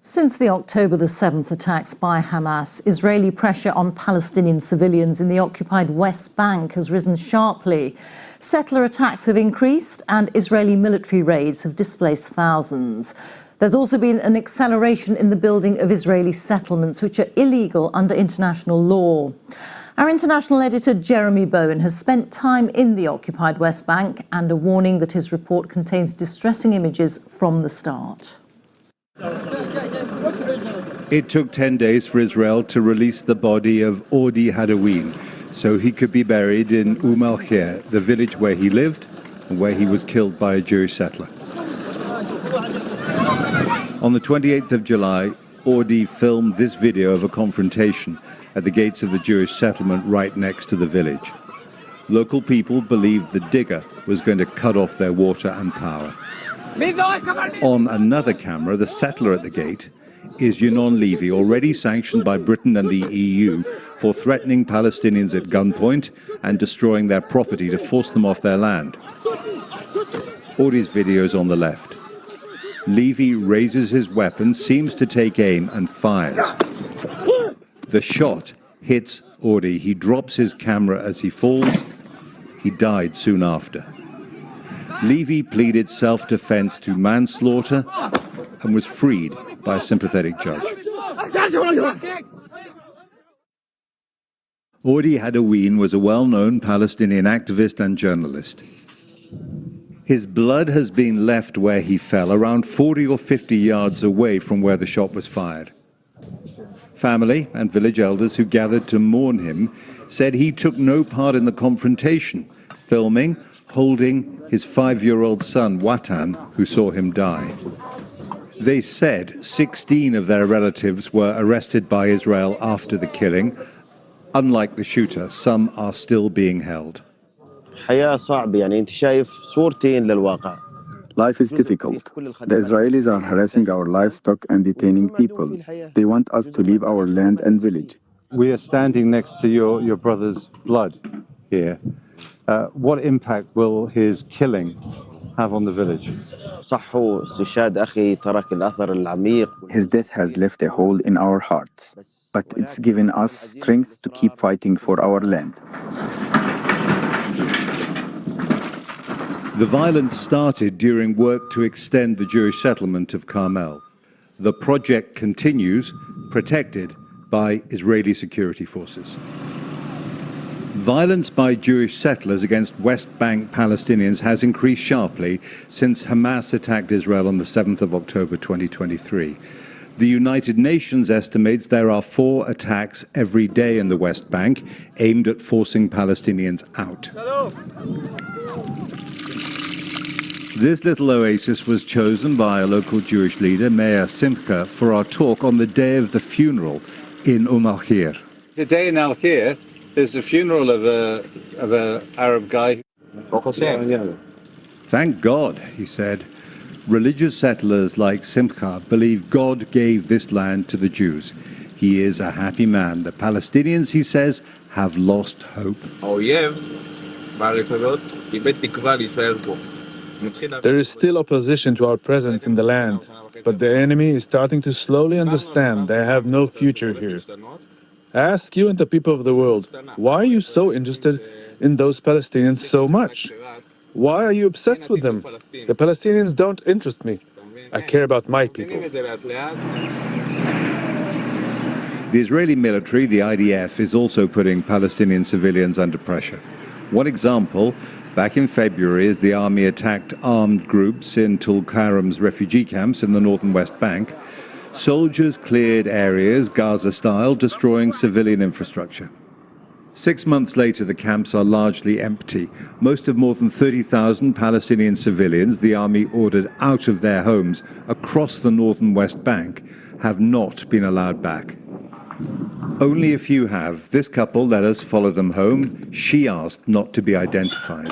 Since the October the 7th attacks by Hamas, Israeli pressure on Palestinian civilians in the occupied West Bank has risen sharply. Settler attacks have increased and Israeli military raids have displaced thousands. There's also been an acceleration in the building of Israeli settlements, which are illegal under international law. Our international editor, Jeremy Bowen, has spent time in the occupied West Bank and a warning that his report contains distressing images from the start. It took 10 days for Israel to release the body of Ordi Hadawin so he could be buried in Al-Khair, the village where he lived and where he was killed by a Jewish settler. On the 28th of July, Ordi filmed this video of a confrontation at the gates of the Jewish settlement right next to the village. Local people believed the digger was going to cut off their water and power. On another camera, the settler at the gate is Yinon Levy, already sanctioned by Britain and the EU for threatening Palestinians at gunpoint and destroying their property to force them off their land. Ordi's video is on the left. Levy raises his weapon, seems to take aim, and fires. The shot hits Ordi. He drops his camera as he falls. He died soon after. Levy pleaded self-defense to manslaughter and was freed by a sympathetic judge. Ordi Hadawin was a well-known Palestinian activist and journalist. His blood has been left where he fell, around 40 or 50 yards away from where the shot was fired. Family and village elders who gathered to mourn him said he took no part in the confrontation, filming, holding his 5-year-old son, Watan, who saw him die. They said 16 of their relatives were arrested by Israel after the killing. Unlike the shooter, some are still being held. Life is difficult. The Israelis are harassing our livestock and detaining people. They want us to leave our land and village. We are standing next to your brother's blood here. What impact will his killing have on the village? His death has left a hole in our hearts, but it's given us strength to keep fighting for our land. The violence started during work to extend the Jewish settlement of Carmel. The project continues, protected by Israeli security forces. Violence by Jewish settlers against West Bank Palestinians has increased sharply since Hamas attacked Israel on the 7th of October 2023. The United Nations estimates there are 4 attacks every day in the West Bank aimed at forcing Palestinians out. This little oasis was chosen by a local Jewish leader, Mayor Simcha, for our talk on the day of the funeral in Al-Khair. Today in Al-Khair, there's a funeral of an Arab guy. Thank God, he said. Religious settlers like Simcha believe God gave this land to the Jews. He is a happy man. The Palestinians, he says, have lost hope. There is still opposition to our presence in the land, but the enemy is starting to slowly understand they have no future here. I ask you and the people of the world, why are you so interested in those Palestinians so much? Why are you obsessed with them? The Palestinians don't interest me. I care about my people. The Israeli military, the IDF, is also putting Palestinian civilians under pressure. One example, back in February, as the army attacked armed groups in Tulkarem's refugee camps in the northern West Bank, soldiers cleared areas, Gaza-style, destroying civilian infrastructure. 6 months later, the camps are largely empty. Most of more than 30,000 Palestinian civilians the army ordered out of their homes across the northern West Bank have not been allowed back. Only a few have. This couple let us follow them home. She asked not to be identified.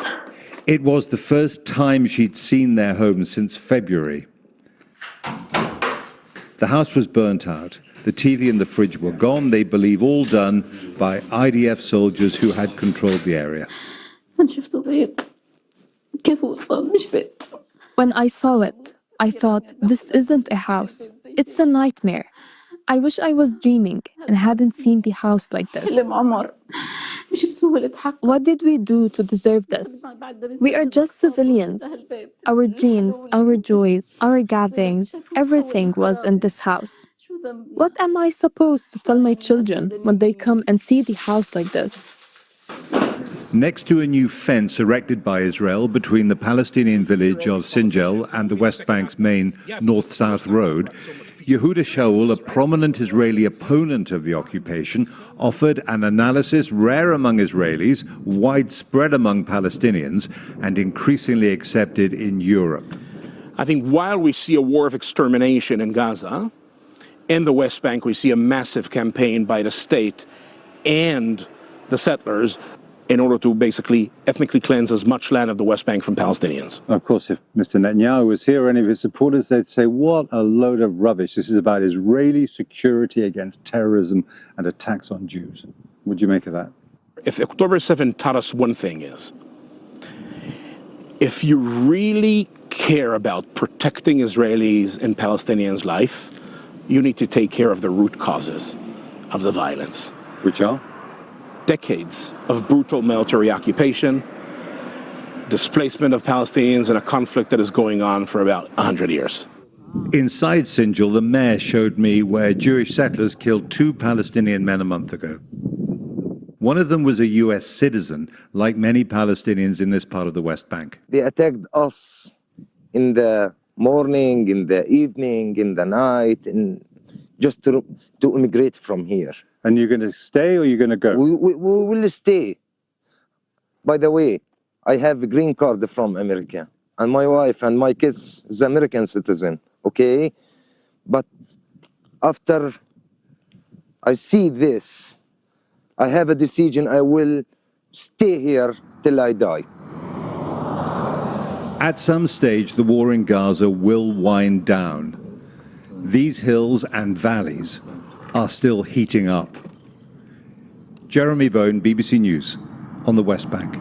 It was the first time she'd seen their home since February. The house was burnt out. The TV and the fridge were gone. They believe all done by IDF soldiers who had controlled the area. When I saw it, I thought, this isn't a house. It's a nightmare. I wish I was dreaming and hadn't seen the house like this. What did we do to deserve this? We are just civilians. Our dreams, our joys, our gatherings, everything was in this house. What am I supposed to tell my children when they come and see the house like this? Next to a new fence erected by Israel between the Palestinian village of Sinjar and the West Bank's main north-south road, Yehuda Shaul, a prominent Israeli opponent of the occupation, offered an analysis rare among Israelis, widespread among Palestinians, and increasingly accepted in Europe. I think while we see a war of extermination in Gaza, in the West Bank we see a massive campaign by the state and the settlers in order to basically ethnically cleanse as much land of the West Bank from Palestinians. Of course, if Mr. Netanyahu was here or any of his supporters, they'd say, what a load of rubbish. This is about Israeli security against terrorism and attacks on Jews. What do you make of that? If October 7 taught us one thing is, if you really care about protecting Israelis and Palestinians' life, you need to take care of the root causes of the violence. Which are? Decades of brutal military occupation, displacement of Palestinians in a conflict that is going on for about 100 years. Inside Sinjar, the mayor showed me where Jewish settlers killed 2 Palestinian men a month ago. One of them was a U.S. citizen, like many Palestinians in this part of the West Bank. They attacked us in the morning, in the evening, in the night, and just to immigrate from here. And you're going to stay or you're going to go? We will stay. By the way, I have a green card from America, and my wife and my kids is American citizen, okay? But after I see this, I have a decision. I will stay here till I die. At some stage, the war in Gaza will wind down. These hills and valleys are still heating up. Jeremy Bone, BBC News, on the West Bank.